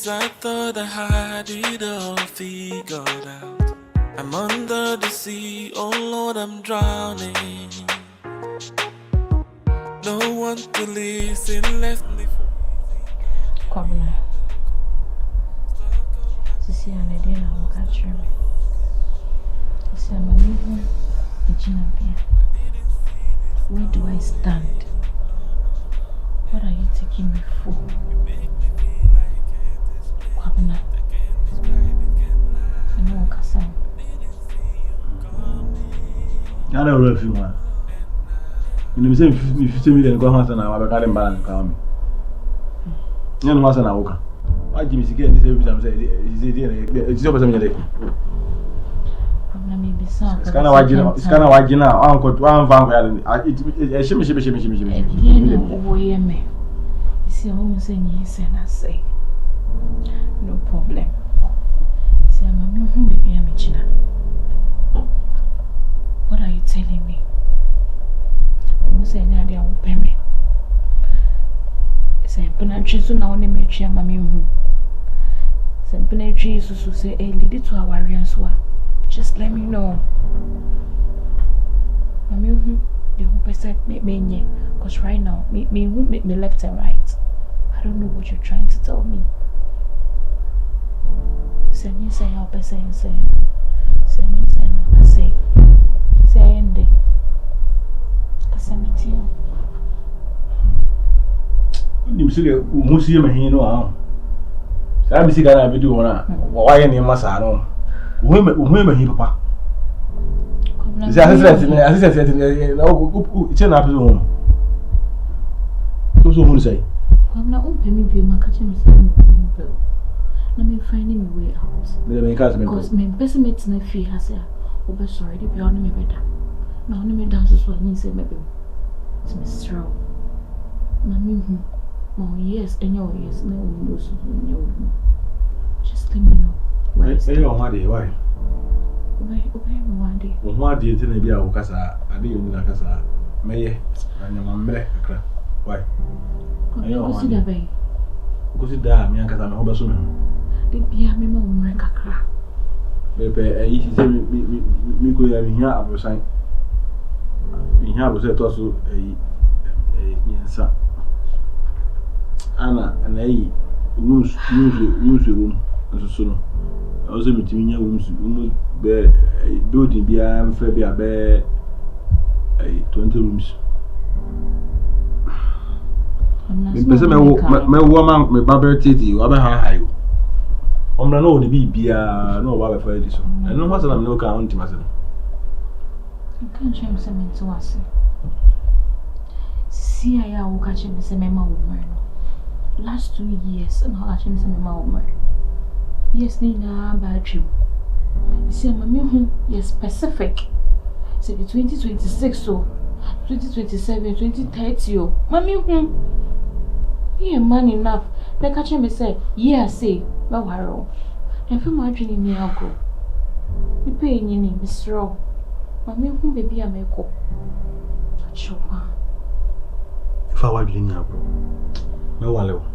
days I thought I had it all figured out. I'm under the sea, oh Lord, I'm drowning. No one to listen, left me. Come on. See, I'm ready now. Catch me. See, I'm leaving. Gynel. Where do I stand? What are you taking me for? Kwabena. I know Kasa. I don't know if you want. You know, say 50 million go house na wa ka dem balance ka me. You know what na woka. Why Jimmy Sige this every time say it's your person dey. Problem me be so. It's kind of wagina. Uncle one van ko it shimi. Oh yeah me. You see how say ni say na say. No problem. See mama hu baby am Gynel. What are you telling me? You say na dia wo peme. Say penatri so na woni me twa mama hu. Say penatri so say lead it to our so. Just let me know. Mama hu the whole person me cause right now me left and right. I don't know what you're trying to tell me. Say me say how person say me say no say ende. Kasa me tio. Ni msile umusi me hin no ah. Sa bi siga na bi do na wa ye ni masa no. Uhu me hin papa. Is assistant na it's na apeso ho. So who say? I'm not open me my catch me say me. Let me find me way out. Because me person me na fee has ya. Obe sorry the be on me better. Na on me dance so me say me be. It's me straw. Mami hu. Mo yes, enyo yes, na we so enyo. Just let me know. Why? Why? Obey me one day. One day tell me be a ukasa, ade you na kasa. Meye, na mamre akra. Why? Ayo si da bay. Ko si da mi ankasa me ho be so me. De bia me ma umre kakra. Pepe yi si se mi ko ya mi hia abosan. Mi hia abosan to so nyensa. Ana yi news wom so no. Also mi timi nya wom be building bia mfra bia be 20 rooms. Me pese me wo man me barber titi wa be ha yo. Omra no de bia no wa be fa di so. Eno ho sana me no ka on timase no. Kan chem se me to ase. Si aya wo ka chem se me ma wo mer no. Last 2 years and how chem se me ma wo mer. Yes ni na ba trim. You see mama hu yes specific. Say 2026 so 2027 2030 oh. Mama hu yeah, man enough. Like catch me say, yeah, say, no worry. And from my dream, me I'll go. You pay in your name, Mr. Rowe. Mammy, who baby I may go. Sure. If I were doing now, no wallow.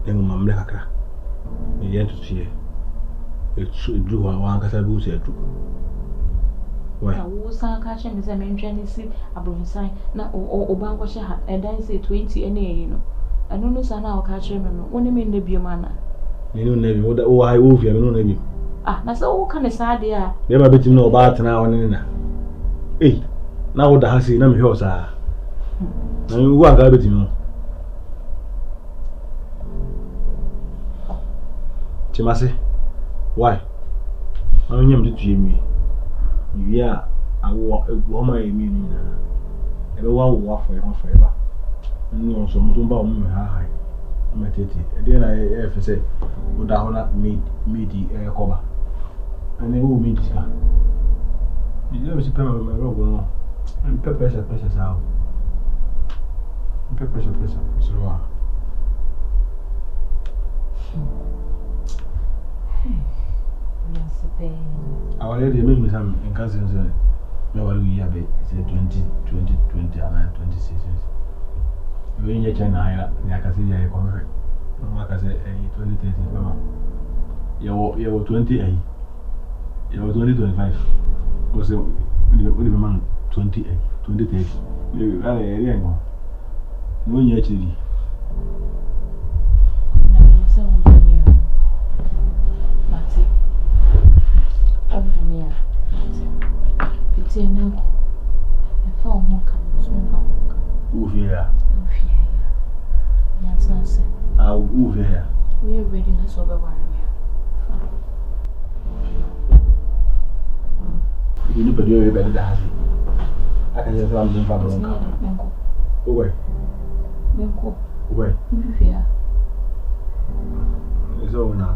Then Mamma Haka. The end to see it's drew one casabu said. Why? I was catching Miss American see a brown sign, not or Banquash hat, and I say 20 any, you know. I don't know, son, I'll catch him. When you mean the Biomana? You know, name what I will fear, no name. Ah, that's all kind of sad, yeah. Never bet you know about now and hey, now what the hussy, name yours are. Now you want to bet you know. Chimase, why? I am to me. Yeah, I walk a woman immune. Everyone walk forever. No, so Mumba high. Metati. And then I say, would I not meet the air cover? And they will meet her. You never see Pepper with my robe, and Pepper's out. Pepper's so. I already made me some in cousins. No, we have it. Say 20, and 26. When you China, I can see I come. Like I said, 2030, mama. You're 28. You're 2025. What's the man 28, 2030? No, you actually. We are ready to sober one. You look at your better than I can just run in front of them. Away. Away. It's all now.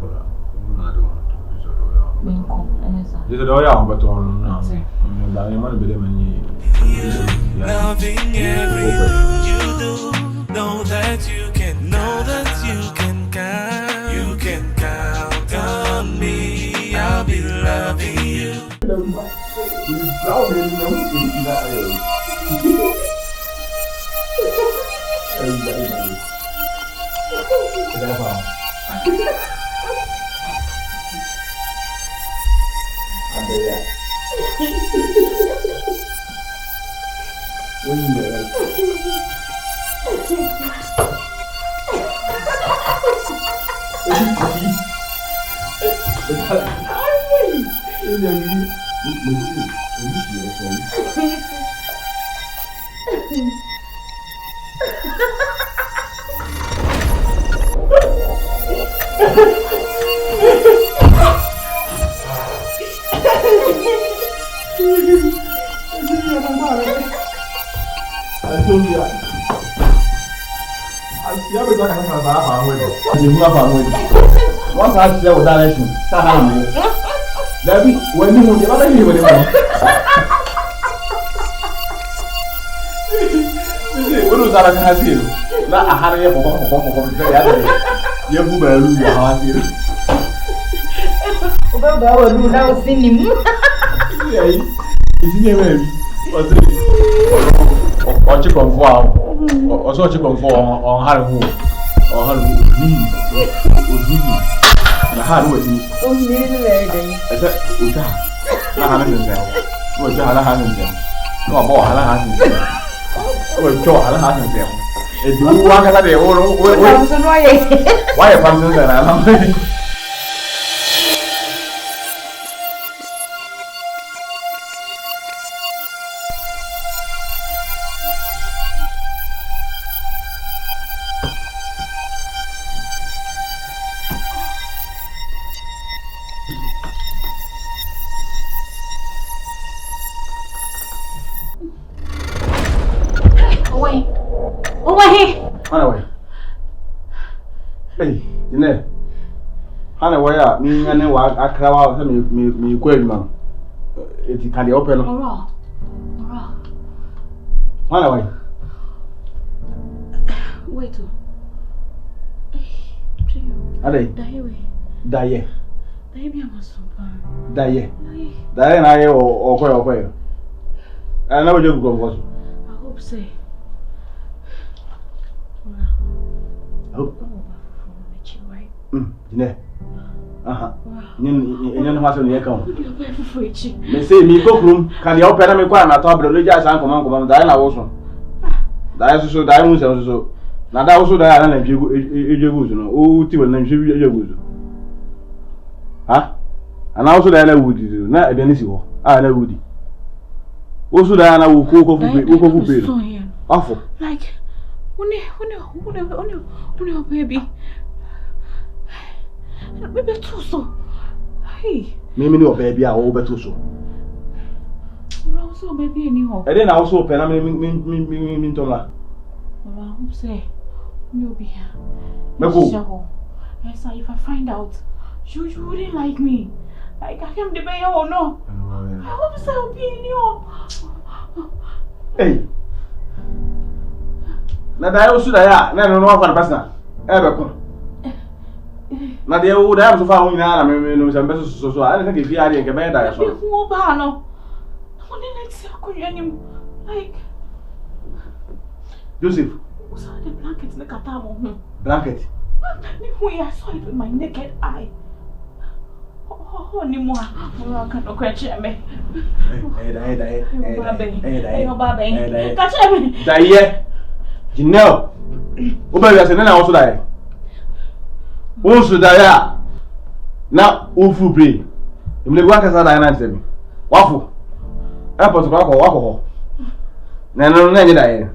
This is all your but on now. Loving everything you do. Know that you can count on me. I'll be loving you. Once I say what direction, Debbie, when you want to what was that? I see you. Not a hurry up for the other day. You move a lose your heart here. Well, now sing him. Is he never? Or chicken for or so chicken for on Halloween or Halloween. The hard way. Oh, really? I said, Uta. I haven't been there. What's your other hand in them? No, boy, I haven't been there. Oh, Joe, I haven't been there. If you walk out of the old, why a person that I don't Anyway, hey, Gynel. Anyway, me and I crowd out me quail man. It can be open. Anyway, wait. Ade, die. Die, I or I never joke about. I hope so. Oh, Gynel. You know what's on the account. They say me cook room. Can you open me quite a top of the jazz and command Diana also? That is so diamonds also. Now that also Diana and you know. Oh, Tim and you. Huh? And also Diana would do. Not against you. I know Woody. Also Diana will cook awful. Like, when baby. Baby too so. Hey. Maybe no baby I will better so. Also baby anyhow. And then I also open I mean Tola. Well, I say you'll be here. Yes, if I find out you wouldn't like me. Like I can't debate or no. I hope so will be in you. Hey. Now that also there, no one person. Ever. Now they would have to find out. I mean, some best so I think if you are in a bed, I saw. Who Bano? What the next second, like Joseph. what's the blankets in the Catamo? Blanket. I saw it with my naked eye. Oh, ni moi. Moi, I can't catch me. Hey, Babe. Catch me. Daye. Gynel. Who be say na also die? Who should die? Na who fu pray. Imle gwa kasa die na nsemi. Wafu. Airport kwa wako. Na nye die.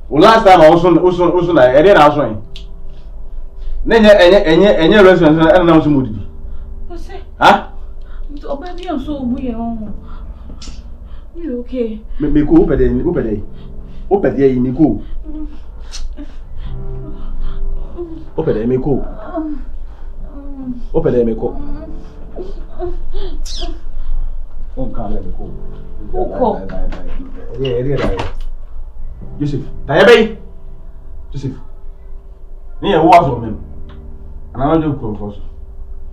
Last time I also na ere na aso yin. Enye restaurant na na so modidi. Ha? Oba bi on so obu ye on. You okay? Me ko opede yi ni ko. Opede me ko. Opede me ko. On ka le me ko. Ere. Joseph, Tayabe. Joseph. Ni e wo aso mem. Ana no jo ko so.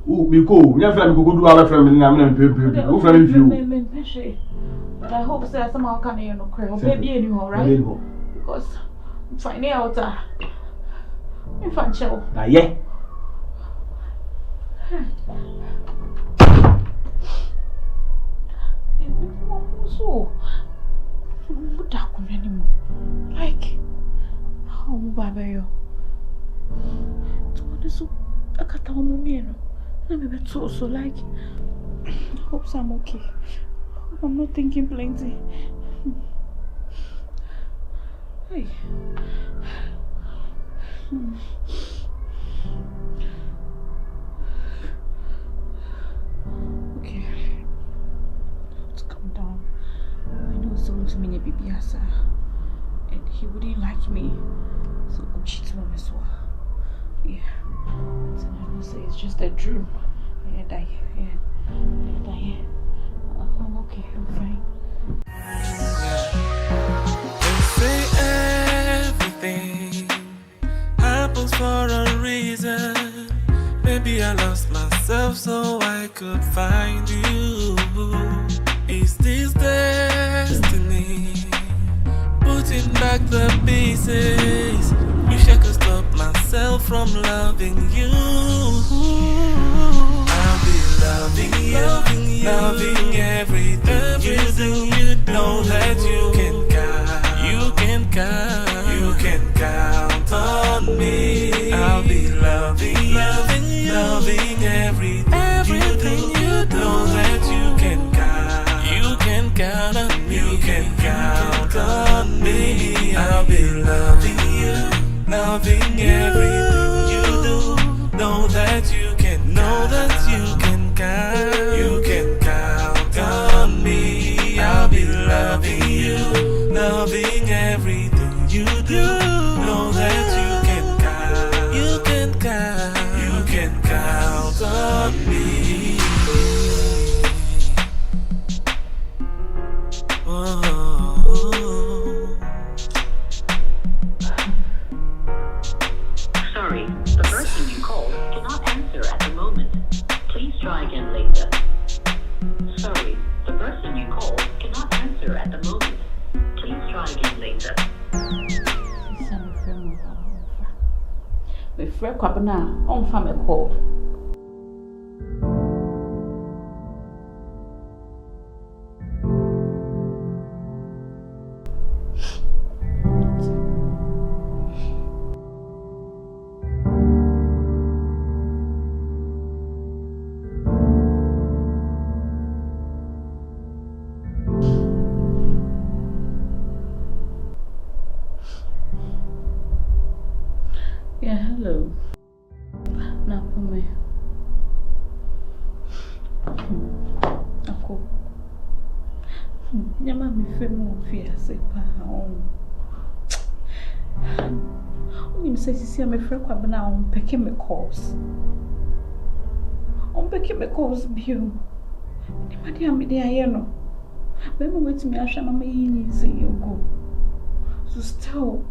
Me ko, nya fra me ko do aba fra me na me pepe. Wo fra me fiu. But I hope so somehow can you no cry. Baby anyhow, right? Because I'm finding out if I chill. Na ye. So like how baba yo to so akata omo mi no na me beto so like I hope I'm okay. I'm not thinking plenty. Hey. Okay. Let's calm down. I know someone's mini BBS and he wouldn't like me. So go cheat on me so. Yeah. So I will say it's just a dream. Yeah, die. Yeah. Die. I'm okay, I'm fine. They say everything happens for a reason. Maybe I lost myself so I could find you. Is this destiny? Putting back the pieces. Wish I could stop myself from loving you. I'll be loving you, loving everything you do. Know that you can count on me. I'll be loving you, loving everything you do. Know that you can count on me. You can count on me. I'll be loving you, loving everything you do. Know that you can count on me. I'll be loving you, loving everything you do. Know that you can count on me. Sorry, the person you called cannot answer at the moment. Please try again later. Sorry, the person you called cannot answer at the moment. Please try again later. My friend Kwabena on family call. Yeah, hello. Now for me. Ako. Nyama mi fe mo fi ase pa on. Onim say sisi me frɛ Kwabena on peke me calls. On peke me calls bio. Ni ma dia me dia ye no. Be me wetimi ahwa mama yi nyi say you go. So still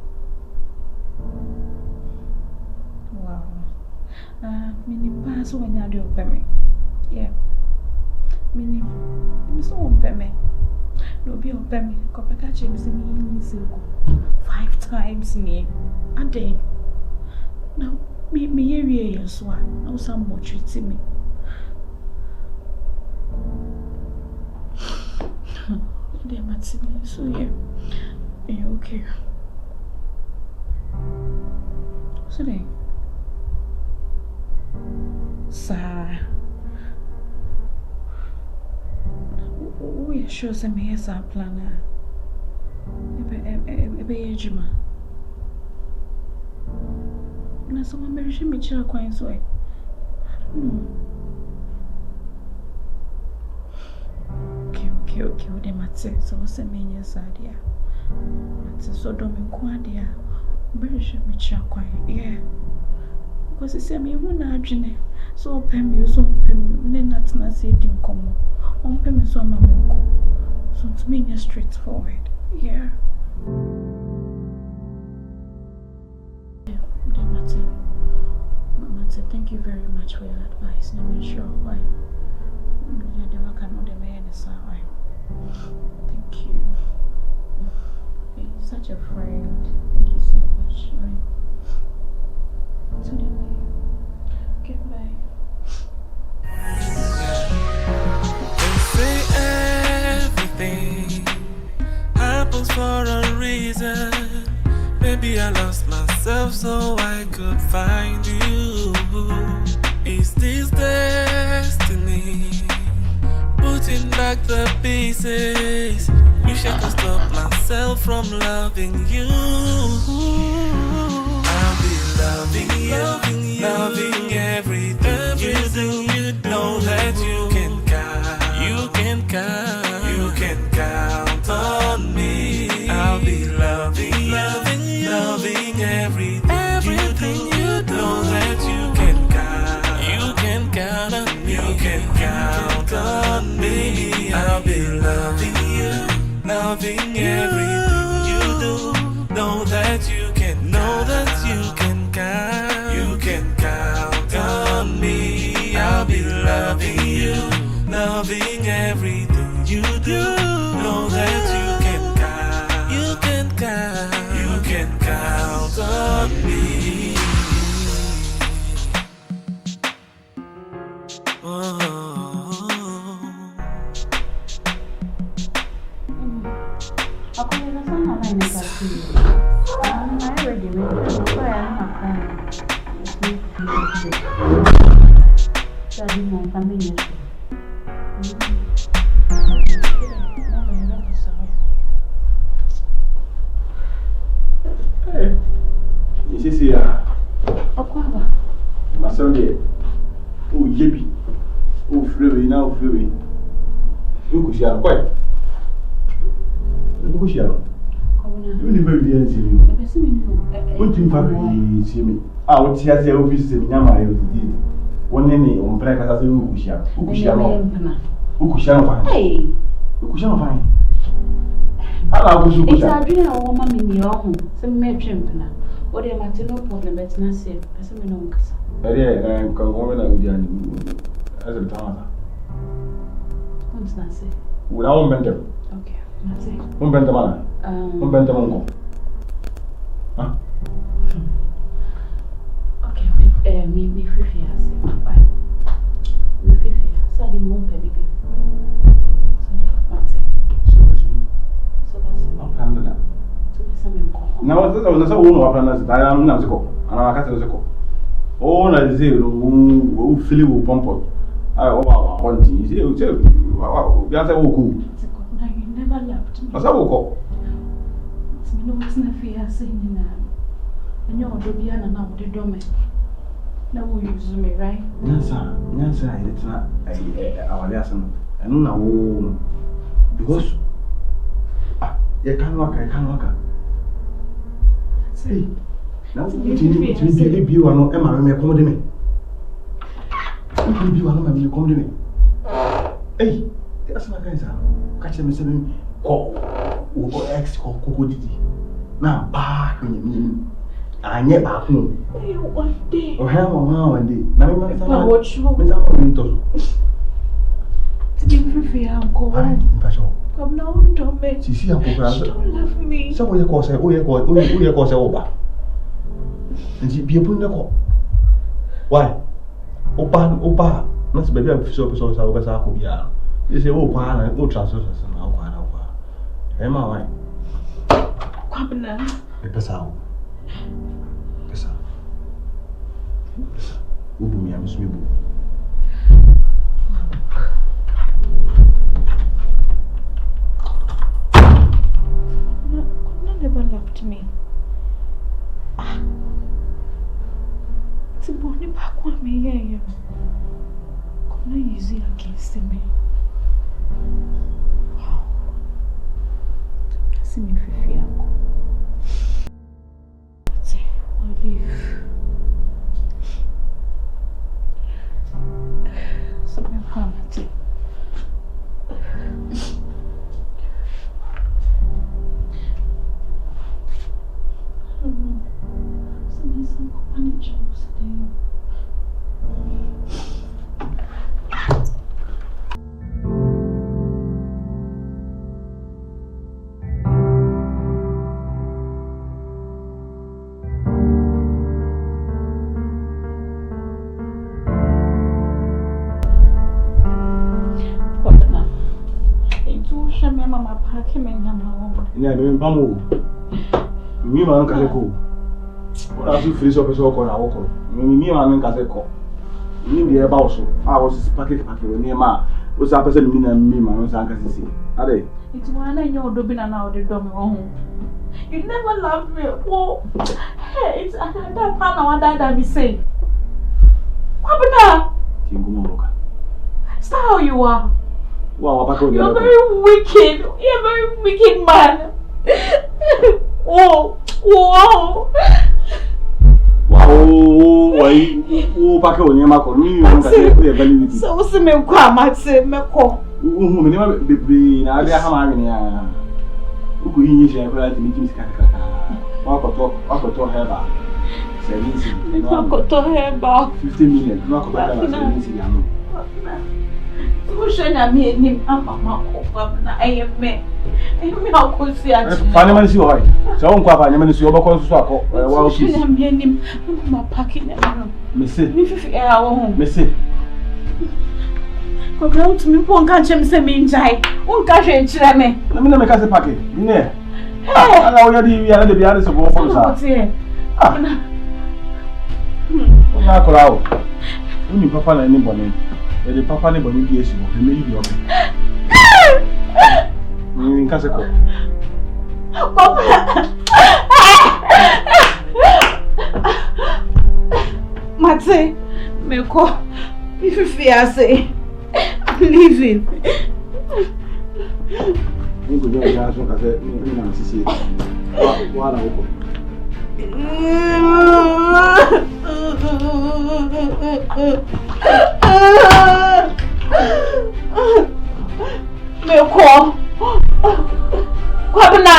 wow. Mini pass when you do pay. Yeah. Mini so on pay me. No be on pay me. Kopeka che me say me 5 times me. A day. Now, me area yes one. Now some more treating me. They might see me, so yeah, okay. So then, sir, we sure some here's our planner. Ebe Jima. Na someone very she me chira kwan so Okay, they might say so. What's the main idea? That's so dumb idea. Very sure me chira kwan, yeah. Because it's a me who na adwene. So pem you so pem me not na say di nkomo. On pem so ma me nko. So to me is straightforward. Yeah. Mama, thank you very much for your advice. Let me sure why. Thank you. You're such a friend. Thank you so much. So then, goodbye. They say everything happens for a reason. Maybe I lost myself so I could find you. Is this destiny? Putting back the pieces. Wish I could stop myself from loving you. I'll be loving everything you do. You know that you can count on me. I'll be loving everything you do. Know that you can count on me. You can count on me. I'll be loving everything you do. Know that you can count on me. I'll be loving everything you do. Know that you can count on me. What he has the office in Yama, one name on black as a Ukusha. Ukusha, hey, Ukusha, fine. How was you? It's a dream of woman in your home, some mere chimpana. What am I to know problem? But not say, as a minnow. I'm going with you as a town. What's that say? Without Bentham. Okay, that's it. Bentham. Huh? Me free fear. Bye. Me free fear. So the moon baby. So that's it. So that's not planned that. So there's some now I was a woman of planners. I am not go. And I can't go. Oh, I say, who feel you pump. I want you. You say, we are so cool. You never left me. I will it's not fear saying now. And you're the piano now with the dome. Now we use me, right? Yes, it's not our lesson. And now, because you can't work, I can't work. Say, now you be one of Emma, may come to me. You be one of them, you come to me. Hey, that's my guys. Catch me saying, call X or Coco Didi. Now, back when you mean. I never know. One day. Oh, how one day. Now, I'm watch you. To be free, I'm going. Come now, don't make. She don't love me. So, we call say, over. And you be a punako. Why? Opa, not baby, I'm so over Sakoya. You say, oh, why, oh, transfers, and how far. Am I right? Kwabena. Pesa. Ubu mi amisubu. Kuna never loved me. Ti boni ba kwa me yeye. Kuna easy against me. Wow. Kasi mi fifi yako. I'll leave. Something permanent. Something company jobs today. Mama pack him in your Yeah, me bamu. Me man ka se ko. Ora su free so person ko na wo ko. Me man ka se ko. Me dey ba so. Ah, was packet we me ma. O sa person me na me man so anka sisi. Ade. It's one I know do be na now the dom home. You never loved me. Oh, hey, it's that plan that be say. What about Tingu mo ka. Stop how you are. Wow, you're very wicked. You're a very wicked man. Whoa. Wow, why? Oh, Paco, you are me. So, what's the milk? Meko. Me never be. I have a who could you share to meet Miss Catacata? Walk to her. 50 million. Not about Who's me? Mama, I am me. How could see a funny so I won't quite find you over swap. Well, she's my packing. Missy, Missy. Go down to me, won't catch him, say me, won't catch him, me. Let me make us a packet. Yeah. I already had the others of all from here. Not out. Only papa and anybody. The papa never knew the issue. He made you in Casaco. Mate, Meko, if you fear, say, I'm leaving. You could never ask what I said. You know, what I will. Meko, Kwabena.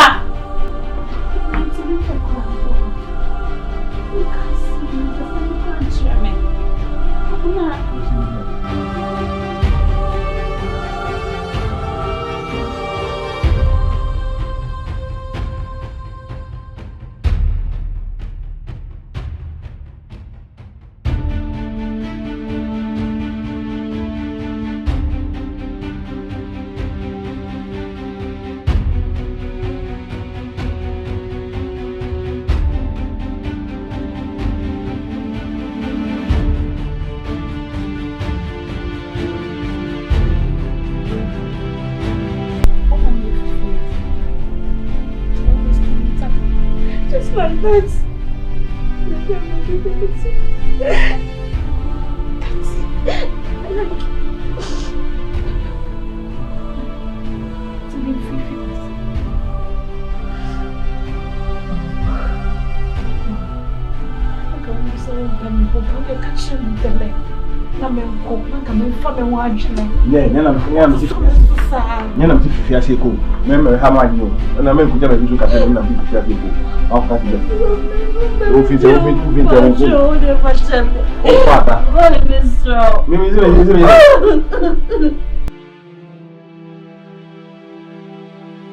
Like that.